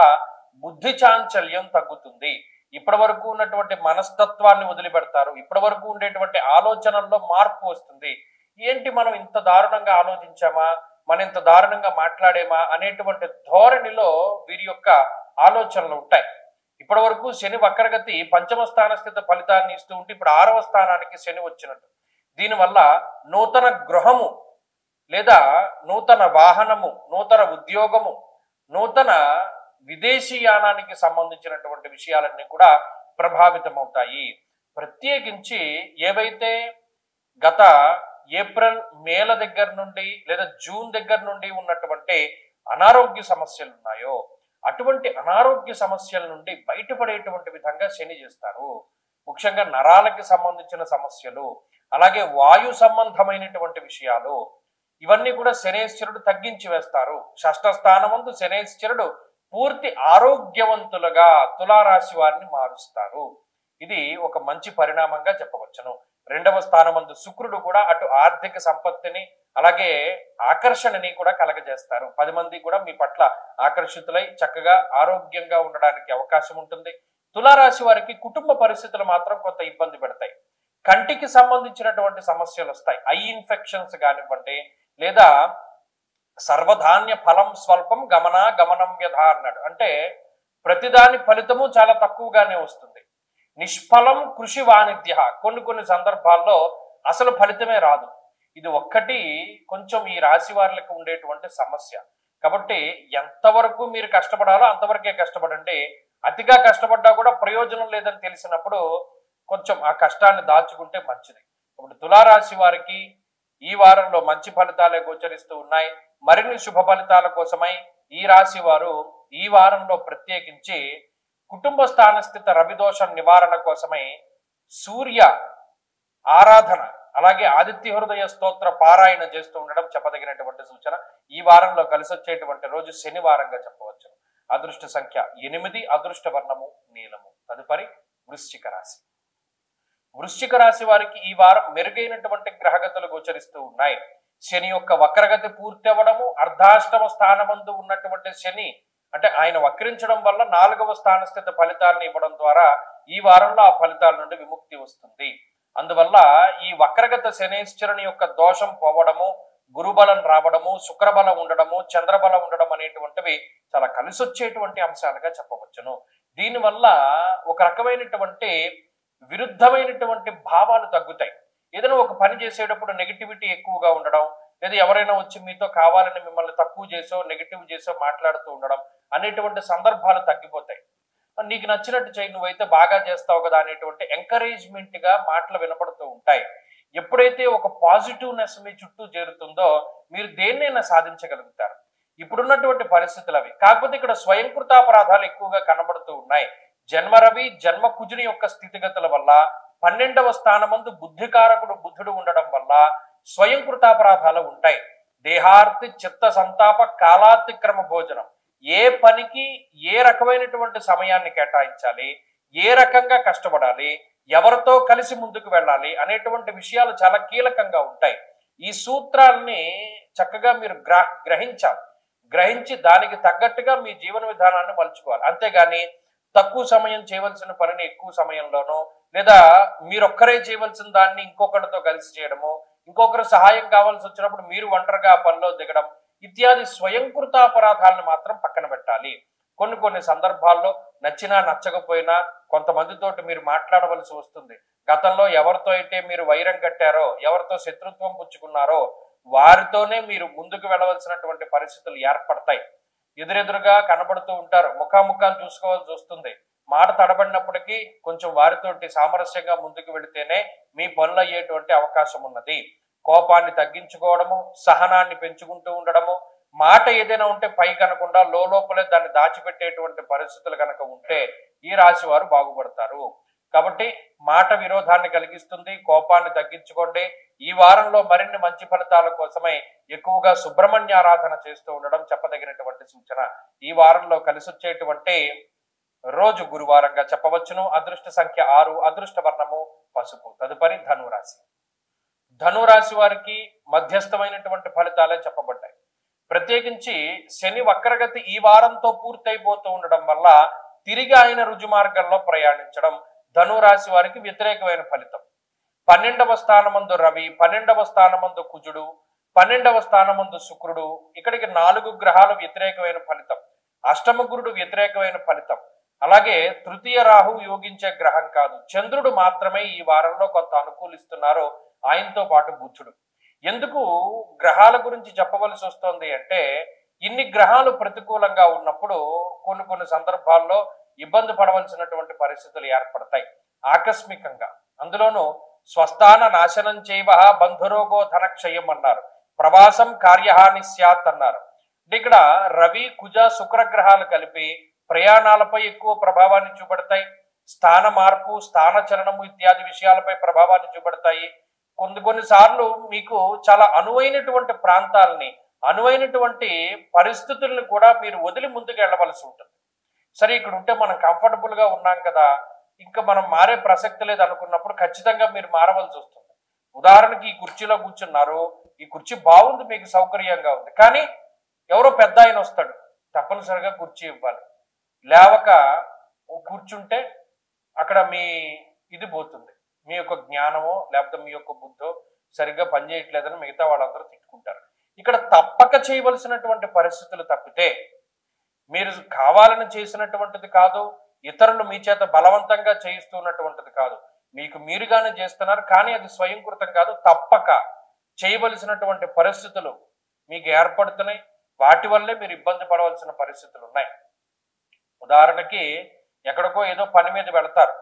బుద్ధి చాంచల్యం తగ్గుతుంది. ఇప్పటి వరకు ఉన్నటువంటి మనస్తత్వాన్ని వదిలిపెడతారు. ఇప్పటి వరకు ఉండేటువంటి ఆలోచనల్లో మార్పు వస్తుంది. ఏంటి మనం ఇంత దారుణంగా ఆలోచించామా, మనం ఇంత దారుణంగా మాట్లాడేమా అనేటువంటి ధోరణిలో వీరి యొక్క ఆలోచనలు ఉంటాయి. ఇప్పటి వరకు శని వక్రగతి పంచమ స్థాన స్థిత ఫలితాన్ని ఇస్తూ ఉంటే ఇప్పుడు 6వ స్థానానికి శని వచ్చినట్టు. దీనివల్ల నూతన గృహము లేదా నూతన వాహనము, నూతన ఉద్యోగము, నూతన విదేశీయానానికి సంబంధించినటువంటి విషయాలన్నీ కూడా ప్రభావితం అవుతాయి. ప్రత్యేకించి ఏవైతే గత ఏప్రిల్, మేల దగ్గర నుండి లేదా జూన్ దగ్గర నుండి ఉన్నటువంటి అనారోగ్య సమస్యలు ఉన్నాయో అటువంటి అనారోగ్య సమస్యల నుండి బయటపడేటువంటి విధంగా శని చేస్తారు. ముఖ్యంగా నరాలకి సంబంధించిన సమస్యలు, అలాగే వాయు సంబంధమైనటువంటి విషయాలు, ఇవన్నీ కూడా శనేశ్వరుడు తగ్గించి వేస్తారు. షష్ఠ స్థానమందు శనేశ్వరుడు పూర్తి ఆరోగ్యవంతులుగా తులారాశి వారిని మారుస్తారు. ఇది ఒక మంచి పరిణామంగా చెప్పవచ్చును. 2వ స్థానమందు శుక్రుడు కూడా అటు ఆర్థిక సంపత్తిని అలాగే ఆకర్షణని కూడా కలగజేస్తారు. 10 మంది కూడా మీ పట్ల ఆకర్షితులై చక్కగా ఆరోగ్యంగా ఉండడానికి అవకాశం ఉంటుంది. తులారాశి వారికి కుటుంబ పరిస్థితులు మాత్రం కొంత ఇబ్బంది పెడతాయి. కంటికి సంబంధించినటువంటి సమస్యలు వస్తాయి. ఐ ఇన్ఫెక్షన్స్ కానివ్వండి, లేదా సర్వధాన్య ఫలం స్వల్పం గమనం వ్యధ అన్నాడు. అంటే ప్రతిదాని ఫలితము చాలా తక్కువగానే వస్తుంది. నిష్ఫలం కృషి వాణిజ్య, కొన్ని సందర్భాల్లో అసలు ఫలితమే రాదు. ఇది ఒక్కటి కొంచెం ఈ రాశి వారికి ఉండేటువంటి సమస్య. కాబట్టి ఎంతవరకు మీరు కష్టపడాలో అంతవరకే కష్టపడండి. అతిగా కష్టపడ్డా కూడా ప్రయోజనం లేదని తెలిసినప్పుడు కొంచెం ఆ కష్టాన్ని దాచుకుంటే మంచిది. ఇప్పుడు తులారాశి వారికి ఈ వారంలో మంచి ఫలితాలే గోచరిస్తూ ఉన్నాయి. మరిన్ని శుభ ఫలితాల కోసమై ఈ రాశి వారు ఈ వారంలో ప్రత్యేకించి కుటుంబ స్థానస్థిత రవిదోషం నివారణ కోసమై సూర్య ఆరాధన అలాగే ఆదిత్య హృదయ స్తోత్ర పారాయణ చేస్తూ ఉండడం చెప్పదగినటువంటి సూచన. ఈ వారంలో కలిసి వచ్చేటువంటి రోజు శనివారంగా చెప్పవచ్చు. అదృష్ట సంఖ్య 8, అదృష్ట వర్ణము నీలము. తదుపరి వృశ్చిక రాశి. వృశ్చిక రాశి వారికి ఈ వారం మెరుగైనటువంటి గ్రహగతులు గోచరిస్తూ ఉన్నాయి. శని యొక్క వక్రగతి పూర్తి అవ్వడము, అర్ధాష్టమ స్థానమందు ఉన్నటువంటి శని అంటే ఆయన వక్రించడం వల్ల 4వ స్థానస్థిత ఫలితాలను ఇవ్వడం ద్వారా ఈ వారంలో ఆ ఫలితాల నుండి విముక్తి వస్తుంది. అందువల్ల ఈ వక్రగత శనేశ్వరుని యొక్క దోషం పోవడము, గురుబలం రావడము, శుక్రబలం ఉండడము, చంద్రబలం ఉండడం అనేటువంటివి చాలా కలిసొచ్చేటువంటి అంశాలుగా చెప్పవచ్చును. దీనివల్ల ఒక రకమైనటువంటి విరుద్ధమైనటువంటి భావాలు తగ్గుతాయి. ఏదైనా ఒక పని చేసేటప్పుడు నెగిటివిటీ ఎక్కువగా ఉండడం, లేదా ఎవరైనా వచ్చి మీతో కావాలని మిమ్మల్ని తక్కువ చేసో నెగిటివ్ చేసో మాట్లాడుతూ ఉండడం అనేటువంటి సందర్భాలు తగ్గిపోతాయి. నీకు నచ్చినట్టు చేయి, నువ్వైతే బాగా చేస్తావు కదా అనేటువంటి ఎంకరేజ్మెంట్ గా మాటలు వినపడుతూ ఉంటాయి. ఎప్పుడైతే ఒక పాజిటివ్నెస్ మీ చుట్టూ చేరుతుందో మీరు దేన్నైనా సాధించగలుగుతారు. ఇప్పుడున్నటువంటి పరిస్థితులు అవి. కాకపోతే ఇక్కడ స్వయంకృతాపరాధాలు ఎక్కువగా కనబడుతూ ఉన్నాయి. జన్మరవి జన్మ కుజుని యొక్క స్థితిగతుల వల్ల 12వ స్థానమందు బుద్ధికారకుడు బుద్ధుడు ఉండడం వల్ల స్వయంకృతాపరాధాలు ఉంటాయి. దేహార్తి చిత్త సంతాప కాలాతిక్రమ భోజనం. ఏ పనికి ఏ రకమైనటువంటి సమయాన్ని కేటాయించాలి, ఏ రకంగా కష్టపడాలి, ఎవరితో కలిసి ముందుకు వెళ్ళాలి అనేటువంటి విషయాలు చాలా కీలకంగా ఉంటాయి. ఈ సూత్రాలని చక్కగా మీరు గ్రహించి దానికి తగ్గట్టుగా మీ జీవన విధానాన్ని మలుచుకోవాలి. అంతేగాని తక్కువ సమయం చేయవలసిన పనిని ఎక్కువ సమయంలోనో, లేదా మీరొక్కరే చేయవలసిన దాన్ని ఇంకొకరితో కలిసి చేయడము, ఇంకొకరు సహాయం కావాల్సి వచ్చినప్పుడు మీరు ఒంటరిగా ఆ పనిలో దిగడం ఇత్యాది స్వయంకృతాపరాధాలను మాత్రం పక్కన పెట్టాలి. కొన్ని సందర్భాల్లో నచ్చినా నచ్చకపోయినా కొంతమందితోటి మీరు మాట్లాడవలసి వస్తుంది. గతంలో ఎవరితో అయితే మీరు వైరం కట్టారో, ఎవరితో శత్రుత్వం పుచ్చుకున్నారో వారితోనే మీరు ముందుకు వెళ్ళవలసినటువంటి పరిస్థితులు ఏర్పడతాయి. ఎదురెదురుగా కనబడుతూ ఉంటారు, ముఖాముఖాలు చూసుకోవాల్సి వస్తుంది. మాట తడబడినప్పటికీ కొంచెం వారితోటి సామరస్యంగా ముందుకు వెళితేనే మీ పనులు అయ్యేటువంటి అవకాశం ఉన్నది. కోపాన్ని తగ్గించుకోవడము, సహనాన్ని పెంచుకుంటూ ఉండడము, మాట ఏదైనా ఉంటే పై కనకుండా లోపలే దాన్ని దాచిపెట్టేటువంటి పరిస్థితులు కనుక ఉంటే ఈ రాశి వారు బాగుపడతారు. కాబట్టి మాట విరోధాన్ని కలిగిస్తుంది. కోపాన్ని తగ్గించుకోండి. ఈ వారంలో మరిన్ని మంచి ఫలితాల కోసమై ఎక్కువగా సుబ్రహ్మణ్య ఆరాధన చేస్తూ ఉండడం చెప్పదగినటువంటి సూచన. ఈ వారంలో కలిసి వచ్చేటువంటి రోజు గురువారంగా చెప్పవచ్చును. అదృష్ట సంఖ్య 6, అదృష్ట వర్ణము పసుపు. తదుపరి ధనురాశి. ధనురాశి వారికి మధ్యస్థమైనటువంటి ఫలితాలే చెప్పబడ్డాయి. ప్రత్యేకించి శని వక్రగతి ఈ వారంతో పూర్తయిపోతూ ఉండడం వల్ల తిరిగి ఆయన రుజు మార్గంలో ప్రయాణించడం ధనురాశి వారికి వ్యతిరేకమైన ఫలితం. 12వ స్థానమందు రవి, 12వ స్థానమందు కుజుడు, 12వ స్థానమందు శుక్రుడు, ఇక్కడికి 4 గ్రహాలు వ్యతిరేకమైన ఫలితం. అష్టమ గురుడు వ్యతిరేకమైన ఫలితం. అలాగే తృతీయ రాహు యోగించే గ్రహం కాదు, చంద్రుడు మాత్రమే ఈ వారంలో కొంత అనుకూలిస్తున్నారు, ఆయనతో పాటు బుధుడు. ఎందుకు గ్రహాల గురించి చెప్పవలసి వస్తుంది అంటే, ఇన్ని గ్రహాలు ప్రతికూలంగా ఉన్నప్పుడు కొన్ని సందర్భాల్లో ఇబ్బంది పడవలసినటువంటి పరిస్థితులు ఏర్పడతాయి ఆకస్మికంగా. అందులోనూ స్వస్థాన నాశనం చేయవ బంధురోగో ధనక్షయం అన్నారు, ప్రవాసం కార్యహాని స్యాత్ అన్నారు. ఇక్కడ రవి కుజ శుక్ర గ్రహాలు కలిపి ప్రయాణాలపై ఎక్కువ ప్రభావాన్ని చూపెడతాయి. స్థాన మార్పు, స్థాన చలనము ఇత్యాది విషయాలపై ప్రభావాన్ని చూపెడతాయి. కొన్నిసార్లు మీకు చాలా అనువైనటువంటి ప్రాంతాలని, అనువైనటువంటి పరిస్థితులను కూడా మీరు వదిలి ముందుకు వెళ్ళవలసి ఉంటుంది. సరే, ఇక్కడ ఉంటే మనం కంఫర్టబుల్ గా ఉన్నాం కదా, ఇంకా మనం మారే ప్రసక్తి లేదు అనుకున్నప్పుడు ఖచ్చితంగా మీరు మారవలసి వస్తుంది. ఉదాహరణకి ఈ కుర్చీలో కూర్చున్నారు, ఈ కుర్చీ బాగుంది, మీకు సౌకర్యంగా ఉంది, కానీ ఎవరో పెద్ద ఆయన వస్తాడు, తప్పనిసరిగా కుర్చీ ఇవ్వాలి. లేవక కూర్చుంటే అక్కడ మీ ఇది పోతుంది, మీ యొక్క జ్ఞానమో లేకపోతే మీ యొక్క బుద్ధో సరిగ్గా పనిచేయట్లేదని మిగతా వాళ్ళందరూ తిట్టుకుంటారు. ఇక్కడ తప్పక చేయవలసినటువంటి పరిస్థితులు తప్పితే మీరు కావాలని చేసినటువంటిది కాదు, ఇతరులు మీ చేత బలవంతంగా చేయిస్తున్నటువంటిది కాదు, మీకు మీరుగానే చేస్తున్నారు, కానీ అది స్వయంకృతం కాదు. తప్పక చేయవలసినటువంటి పరిస్థితులు మీకు ఏర్పడుతున్నాయి. వాటి వల్లే మీరు ఇబ్బంది పడవలసిన పరిస్థితులు ఉన్నాయి. ఉదాహరణకి ఎక్కడికో ఏదో పని మీద వెళతారు,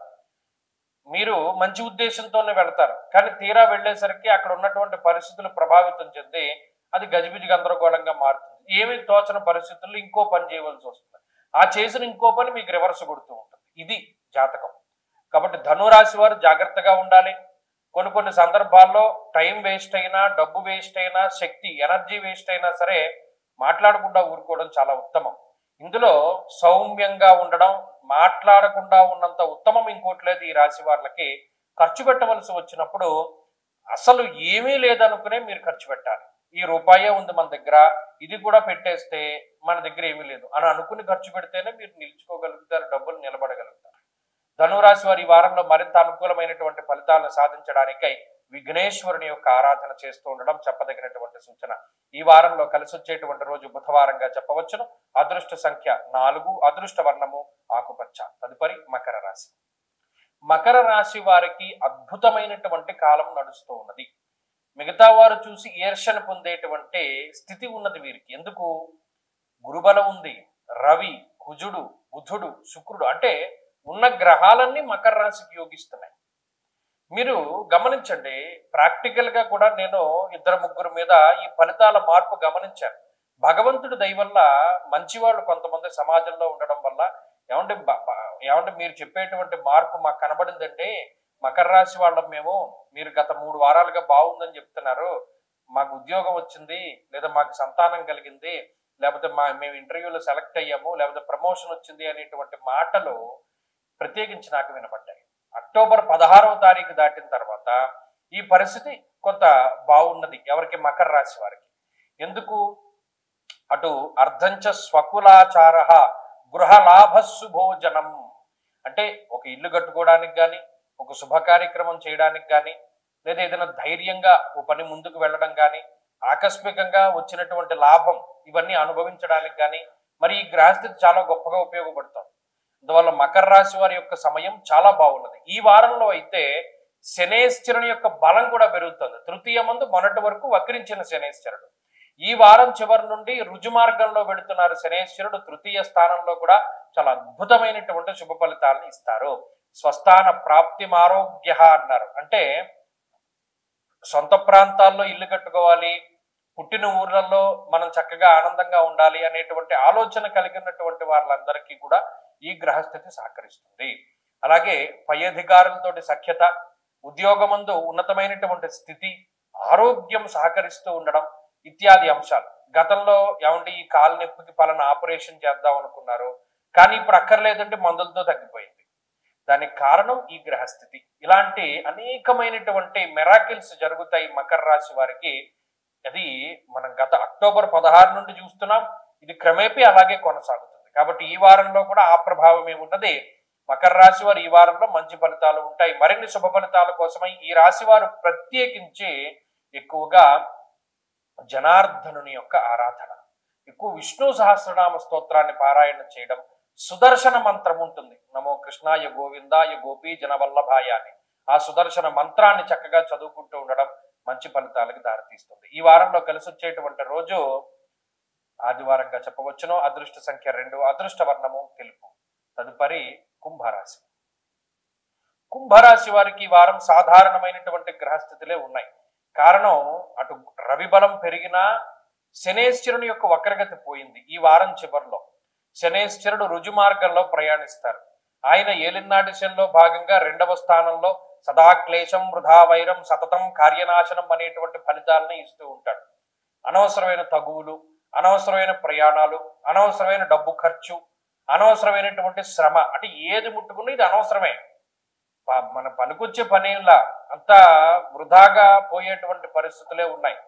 మీరు మంచి ఉద్దేశంతోనే వెళతారు, కానీ తీరా వెళ్ళేసరికి అక్కడ ఉన్నటువంటి పరిస్థితులు ప్రభావితం చెంది అది గజిబిజి గందరగోళంగా మారుతుంది. ఏమీ తోచని పరిస్థితుల్లో ఇంకో పని చేయవలసి వస్తుంది. ఆ చేసిన ఇంకో పని మీకు రివర్స్ కొడుతూ ఉంటుంది. ఇది జాతకం. కాబట్టి ధనురాశి వారు జాగ్రత్తగా ఉండాలి. కొన్ని సందర్భాల్లో టైం వేస్ట్ అయినా, డబ్బు వేస్ట్ అయినా, శక్తి ఎనర్జీ వేస్ట్ అయినా సరే మాట్లాడకుండా ఊరుకోవడం చాలా ఉత్తమం. ఇందులో సౌమ్యంగా ఉండడం, మాట్లాడకుండా ఉన్నంత ఉత్తమం ఇంకోటి లేదు. ఈ రాశి వాళ్ళకి ఖర్చు పెట్టవలసి వచ్చినప్పుడు అసలు ఏమీ లేదనుకునే మీరు ఖర్చు పెట్టాలి. ఈ రూపాయే ఉంది మన దగ్గర, ఇది కూడా పెట్టేస్తే మన దగ్గర ఏమీ లేదు అని అనుకుని ఖర్చు పెడితేనే మీరు నిలుచుకోగలుగుతారు, డబ్బులు నిలబడగలుగుతారు. ధనురాశి వారి ఈ వారంలో మరింత అనుకూలమైనటువంటి ఫలితాలను సాధించడానికై విఘ్నేశ్వరుని యొక్క ఆరాధన చేస్తూ ఉండడం చెప్పదగినటువంటి సూచన. ఈ వారంలో కలిసి వచ్చేటువంటి రోజు బుధవారంగా చెప్పవచ్చును. అదృష్ట సంఖ్య 4, అదృష్ట వర్ణము ఆకుపచ్చ. తదుపరి మకర రాశి. మకర రాశి వారికి అద్భుతమైనటువంటి కాలం నడుస్తూ ఉన్నది. మిగతా వారు చూసి ఈర్ష్యను పొందేటువంటి స్థితి ఉన్నది వీరికి. ఎందుకు? గురుబలం ఉంది, రవి, కుజుడు, బుధుడు, శుక్రుడు, అంటే ఉన్న గ్రహాలన్నీ మకర రాశికి యోగిస్తున్నాయి. మీరు గమనించండి, ప్రాక్టికల్ గా కూడా నేను 2-3 మీద ఈ ఫలితాల మార్పు గమనించాను. భగవంతుడి దయ వల్ల మంచి వాళ్ళు కొంతమంది సమాజంలో ఉండడం వల్ల ఏమంటే మీరు చెప్పేటువంటి మార్పు మాకు కనబడిందంటే, మకర రాశి వాళ్ళం మేము, మీరు గత 3 వారాలుగా బాగుందని చెప్తున్నారు, మాకు ఉద్యోగం వచ్చింది, లేదా మాకు సంతానం కలిగింది, లేకపోతే మేము ఇంటర్వ్యూలో సెలెక్ట్ అయ్యాము, లేకపోతే ప్రమోషన్ వచ్చింది అనేటువంటి మాటలు ప్రత్యేకించి నాకు వినపడ్డాయి. అక్టోబర్ 16వ తారీఖు దాటిన తర్వాత ఈ పరిస్థితి కొంత బాగున్నది ఎవరికి? మకర రాశి వారికి. ఎందుకు? అటు అర్ధంచ స్వకులాచార గృహలాభస్సు భోజనం, అంటే ఒక ఇల్లు కట్టుకోవడానికి కానీ, ఒక శుభ కార్యక్రమం చేయడానికి కానీ, లేదా ఏదైనా ధైర్యంగా ఓ పని ముందుకు వెళ్ళడం కానీ, ఆకస్మికంగా వచ్చినటువంటి లాభం ఇవన్నీ అనుభవించడానికి కానీ మరి ఈ గ్రహస్థితి చాలా గొప్పగా ఉపయోగపడుతుంది. అందువల్ల మకర రాశి వారి యొక్క సమయం చాలా బాగున్నది. ఈ వారంలో అయితే శనేశ్వరుని యొక్క బలం కూడా పెరుగుతుంది. తృతీయ మందు మొన్నటి వరకు వక్రించిన శనేశ్వరుడు ఈ వారం చివరి నుండి రుజు మార్గంలో వెళుతున్నారు. శనేశ్వరుడు తృతీయ స్థానంలో కూడా చాలా అద్భుతమైనటువంటి శుభ ఫలితాలను ఇస్తారు. స్వస్థాన ప్రాప్తి ఆరోగ్య అన్నారు. అంటే సొంత ప్రాంతాల్లో ఇల్లు కట్టుకోవాలి, పుట్టిన ఊర్లలో మనం చక్కగా ఆనందంగా ఉండాలి అనేటువంటి ఆలోచన కలిగినటువంటి వాళ్ళందరికీ కూడా ఈ గ్రహస్థితి సహకరిస్తుంది. అలాగే పై అధికారులతోటి సఖ్యత, ఉద్యోగమందు ఉన్నతమైనటువంటి స్థితి, ఆరోగ్యం సహకరిస్తూ ఉండడం ఇత్యాది అంశాలు. గతంలో ఈ కాలు నొప్పికి పలానా ఆపరేషన్ చేద్దాం అనుకున్నారు, కానీ ఇప్పుడు అక్కర్లేదంటే మందులతో తగ్గిపోయింది. దానికి కారణం ఈ గ్రహస్థితి. ఇలాంటి అనేకమైనటువంటి మెరాకిల్స్ జరుగుతాయి మకర రాశి వారికి. అది మనం గత అక్టోబర్ 16 నుండి చూస్తున్నాం. ఇది క్రమేపీ అలాగే కొనసాగుతుంది. కాబట్టి ఈ వారంలో కూడా ఆ ప్రభావం ఏమున్నది. మకర రాశి వారు ఈ వారంలో మంచి ఫలితాలు ఉంటాయి. మరిన్ని శుభ ఫలితాల కోసమై ఈ రాశి వారు ప్రత్యేకించి ఎక్కువగా జనార్దనుని యొక్క ఆరాధన, ఎక్కువ విష్ణు సహస్రనామ స్తోత్రాన్ని పారాయణ చేయడం, సుదర్శన మంత్రం ఉంటుంది, నమో కృష్ణాయ గోవిందాయ గోపీ జనవల్లభాయ అని. ఆ సుదర్శన మంత్రాన్ని చక్కగా చదువుకుంటూ ఉండడం మంచి ఫలితాలకు దారితీస్తుంది. ఈ వారంలో కలిసి వచ్చేటువంటి రోజు ఆదివారంగా చెప్పవచ్చును. అదృష్ట సంఖ్య 2, అదృష్ట వర్ణము తెలుపు. తదుపరి కుంభరాశి. కుంభరాశి వారికి ఈ వారం సాధారణమైనటువంటి గ్రహస్థితులే ఉన్నాయి. కారణం అటు రవి బలం పెరిగినా శనేశ్వరుని యొక్క వక్రగతి పోయింది. ఈ వారం చివరిలో శనేశ్వరుడు రుజు మార్గంలో ప్రయాణిస్తారు. ఆయన ఏలినాటి శనిలో భాగంగా 2వ స్థానంలో సదా క్లేశం వృధా వైరం సతతం కార్యనాశనం అనేటువంటి ఫలితాలని ఇస్తూ ఉంటాడు. అనవసరమైన తగువులు, అనవసరమైన ప్రయాణాలు, అనవసరమైన డబ్బు ఖర్చు, అనవసరమైనటువంటి శ్రమ, అంటే ఏది ముట్టుకున్నా ఇది అనవసరమే, మన పనికొచ్చే పనిలా అంతా వృధాగా పోయేటువంటి పరిస్థితులే ఉన్నాయి.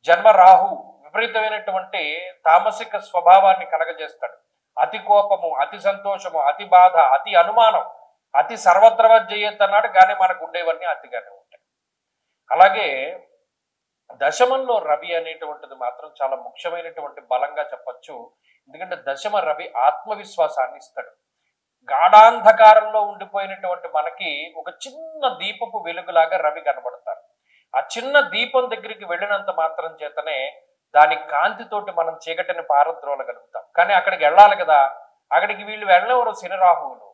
జన్మ రాహు విపరీతమైనటువంటి తామసిక స్వభావాన్ని కలగజేస్తాడు. అతి కోపము, అతి సంతోషము, అతి బాధ, అతి అనుమానం, అతి సర్వత్రవ జయత్ కానీ మనకు ఉండేవన్నీ అతిగానే ఉంటాయి. అలాగే దశమంలో రవి అనేటువంటిది మాత్రం చాలా ముఖ్యమైనటువంటి బలంగా చెప్పచ్చు. ఎందుకంటే దశమ రవి ఆత్మవిశ్వాసాన్ని ఇస్తాడు. గాఢాంధకారంలో ఉండిపోయినటువంటి మనకి ఒక చిన్న దీపపు వెలుగులాగా రవి కనబడతారు. ఆ చిన్న దీపం దగ్గరికి వెళ్ళినంత మాత్రం చేతనే దాని కాంతితోటి మనం చీకటిని పారద్రోలగలుగుతాం. కానీ అక్కడికి వెళ్ళాలి కదా, అక్కడికి వీళ్ళు వెళ్ళేవారు శని రాహువులు.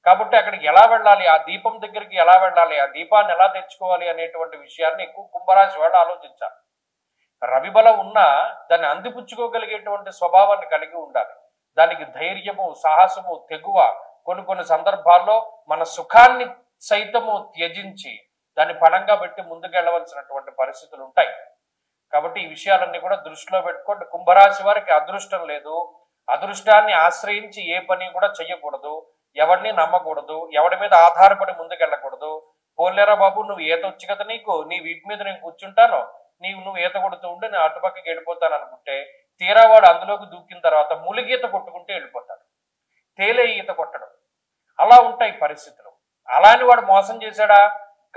కాబట్టి అక్కడికి ఎలా వెళ్ళాలి, ఆ దీపం దగ్గరికి ఎలా వెళ్ళాలి, ఆ దీపాన్ని ఎలా తెచ్చుకోవాలి అనేటువంటి విషయాన్ని ఎక్కువ కుంభరాశి వాళ్ళు ఆలోచించాలి. రవి బలం ఉన్నా దాన్ని అందిపుచ్చుకోగలిగేటువంటి స్వభావాన్ని కలిగి ఉండాలి. దానికి ధైర్యము, సాహసము, తెగువ, కొన్ని సందర్భాల్లో మన సుఖాన్ని సైతము త్యజించి దాన్ని పణంగా పెట్టి ముందుకెళ్ళవలసినటువంటి పరిస్థితులు ఉంటాయి. కాబట్టి ఈ విషయాలన్నీ కూడా దృష్టిలో పెట్టుకోండి. కుంభరాశి వారికి అదృష్టం లేదు, అదృష్టాన్ని ఆశ్రయించి ఏ పని కూడా చెయ్యకూడదు, ఎవరిని నమ్మకూడదు, ఎవరి మీద ఆధారపడి ముందుకెళ్ళకూడదు. పోలేరా బాబు, నువ్వు ఈత వచ్చు కదా, నీ వీపు మీద నేను కూర్చుంటాను, నువ్వు ఈత కొడుతూ ఉంటే నేను అటుపక్కకి వెళ్ళిపోతాను అనుకుంటే తీరా వాడు అందులోకి దూకిన తర్వాత ములిగీత కొట్టుకుంటే వెళ్ళిపోతాడు, తేలే ఈత కొట్టడం. అలా ఉంటాయి పరిస్థితులు. అలాని వాడు మోసం చేశాడా?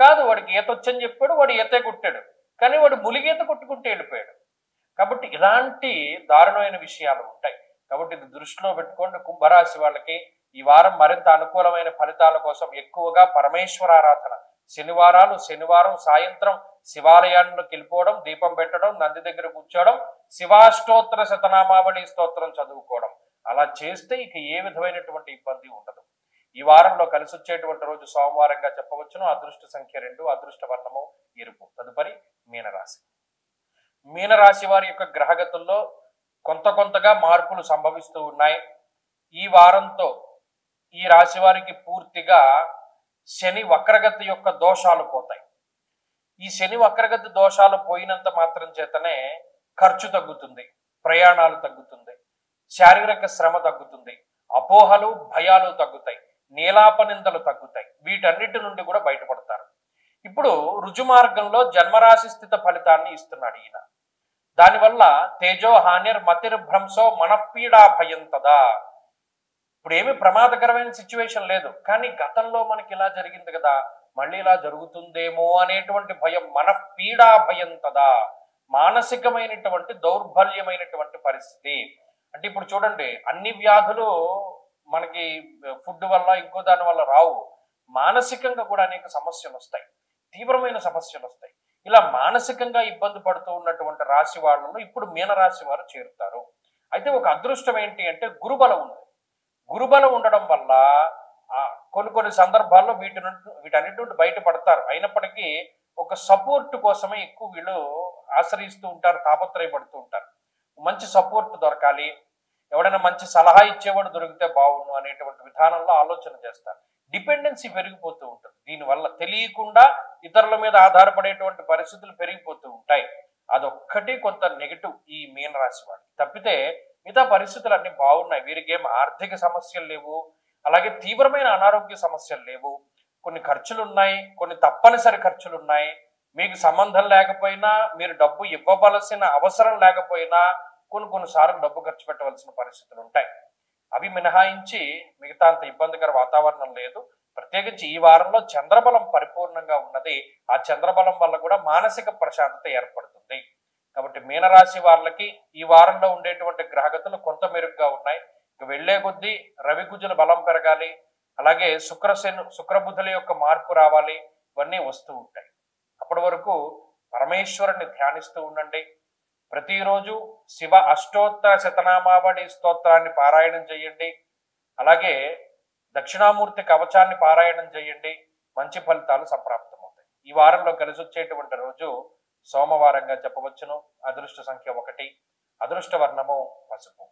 కాదు, వాడికి ఈత వచ్చని చెప్పాడు, వాడు ఈతే కొట్టాడు, కానీ వాడు ములిగీత కొట్టుకుంటే వెళ్ళిపోయాడు. కాబట్టి ఇలాంటి దారుణమైన విషయాలు ఉంటాయి. కాబట్టి ఇది దృష్టిలో పెట్టుకోండి. కుంభరాశి వాళ్ళకి ఈ వారం మరింత అనుకూలమైన ఫలితాల కోసం ఎక్కువగా పరమేశ్వరారాధన, శనివారం సాయంత్రం శివాలయాల్లోకి వెళ్ళిపోవడం, దీపం పెట్టడం, నంది దగ్గర కూర్చోవడం, శివాష్టోత్తర శతనామావళి స్తోత్రం చదువుకోవడం, అలా చేస్తే ఇక ఏ విధమైనటువంటి ఇబ్బంది ఉండదు. ఈ వారంలో కలిసి వచ్చేటువంటి రోజు సోమవారంగా చెప్పవచ్చును. అదృష్ట సంఖ్య 2, అదృష్ట వర్ణము ఎరుపు. తదుపరి మీనరాశి. మీనరాశి వారి యొక్క గ్రహగతుల్లో కొంతగా మార్పులు సంభవిస్తూ ఉన్నాయి. ఈ వారంతో ఈ రాశి వారికి పూర్తిగా శని వక్రగతి యొక్క దోషాలు పోతాయి. ఈ శని వక్రగతి దోషాలు పోయినంత మాత్రం చేతనే ఖర్చు తగ్గుతుంది, ప్రయాణాలు తగ్గుతుంది, శారీరక శ్రమ తగ్గుతుంది, అపోహలు భయాలు తగ్గుతాయి, నీలాపనిందలు తగ్గుతాయి. వీటన్నిటి నుండి కూడా బయటపడతారు. ఇప్పుడు రుజుమార్గంలో జన్మరాశి స్థిత ఫలితాన్ని ఇస్తున్నాడు ఈయన. దానివల్ల తేజో హానిర్ మతిర్భ్రంశో మనఃపీడా భయం తదా. ఇప్పుడు ఏమి ప్రమాదకరమైన సిచ్యువేషన్ లేదు, కానీ గతంలో మనకి ఇలా జరిగింది కదా, మళ్ళీ ఇలా జరుగుతుందేమో అనేటువంటి భయం, మనఃపీడా భయం తదా, మానసికమైనటువంటి దౌర్బల్యమైనటువంటి పరిస్థితి. అంటే ఇప్పుడు చూడండి, అన్ని వ్యాధులు మనకి ఫుడ్ వల్ల ఇంకో దాని వల్ల రావు. మానసికంగా కూడా అనేక సమస్యలు వస్తాయి, తీవ్రమైన సమస్యలు వస్తాయి. ఇలా మానసికంగా ఇబ్బంది పడుతూ ఉన్నటువంటి రాశి వాళ్ళలో ఇప్పుడు మీనరాశి వారు చేరుతారు. అయితే ఒక అదృష్టం ఏంటి అంటే గురుబలం ఉంది. గురుబలం ఉండడం వల్ల కొన్ని సందర్భాల్లో వీటన్నిటి నుండి బయటపడతారు. అయినప్పటికీ ఒక సపోర్ట్ కోసమే ఎక్కువ వీళ్ళు ఆశ్రయిస్తూ ఉంటారు, తాపత్రయపడుతూ ఉంటారు. మంచి సపోర్ట్ దొరకాలి, ఎవడైనా మంచి సలహా ఇచ్చేవాడు దొరికితే బాగుండు అనేటువంటి విధానంలో ఆలోచన చేస్తారు. డిపెండెన్సీ పెరిగిపోతూ ఉంటుంది. దీనివల్ల తెలియకుండా ఇతరుల మీద ఆధారపడేటువంటి పరిస్థితులు పెరిగిపోతూ ఉంటాయి. అదొక్కటి కొంత నెగిటివ్ ఈ మీనరాశి వాడికి. తప్పితే మిగతా పరిస్థితులు అన్ని బాగున్నాయి. వీరికి ఏం ఆర్థిక సమస్యలు లేవు, అలాగే తీవ్రమైన అనారోగ్య సమస్యలు లేవు. కొన్ని ఖర్చులు ఉన్నాయి, కొన్ని తప్పనిసరి ఖర్చులు ఉన్నాయి. మీకు సంబంధం లేకపోయినా, మీరు డబ్బు ఇవ్వవలసిన అవసరం లేకపోయినా కొన్నిసార్లు డబ్బు ఖర్చు పెట్టవలసిన పరిస్థితులు ఉంటాయి. అవి మినహాయించి మిగతా అంత ఇబ్బందికర వాతావరణం లేదు. ప్రత్యేకించి ఈ వారంలో చంద్రబలం పరిపూర్ణంగా ఉన్నది. ఆ చంద్రబలం వల్ల కూడా మానసిక ప్రశాంతత ఏర్పడుతుంది. కాబట్టి మీనరాశి వాళ్ళకి ఈ వారంలో ఉండేటువంటి గ్రహగతులు కొంత మెరుగ్గా ఉన్నాయి. ఇక వెళ్లే కొద్దీ రవి కుజుల బలం పెరగాలి, అలాగే శుక్రబుధుల యొక్క మార్పు రావాలి, ఇవన్నీ వస్తూ ఉంటాయి. అప్పటి వరకు పరమేశ్వరుని ధ్యానిస్తూ ఉండండి. ప్రతిరోజు శివ అష్టోత్తర శతనామావళి స్తోత్రాన్ని పారాయణం చేయండి. అలాగే దక్షిణామూర్తి కవచాన్ని పారాయణం చేయండి. మంచి ఫలితాలు సంప్రాప్తమవుతాయి. ఈ వారంలో కలిసి వచ్చేటువంటి రోజు సోమవారంగా చెప్పవచ్చును. అదృష్ట సంఖ్య 1, అదృష్ట వర్ణము పసుపు.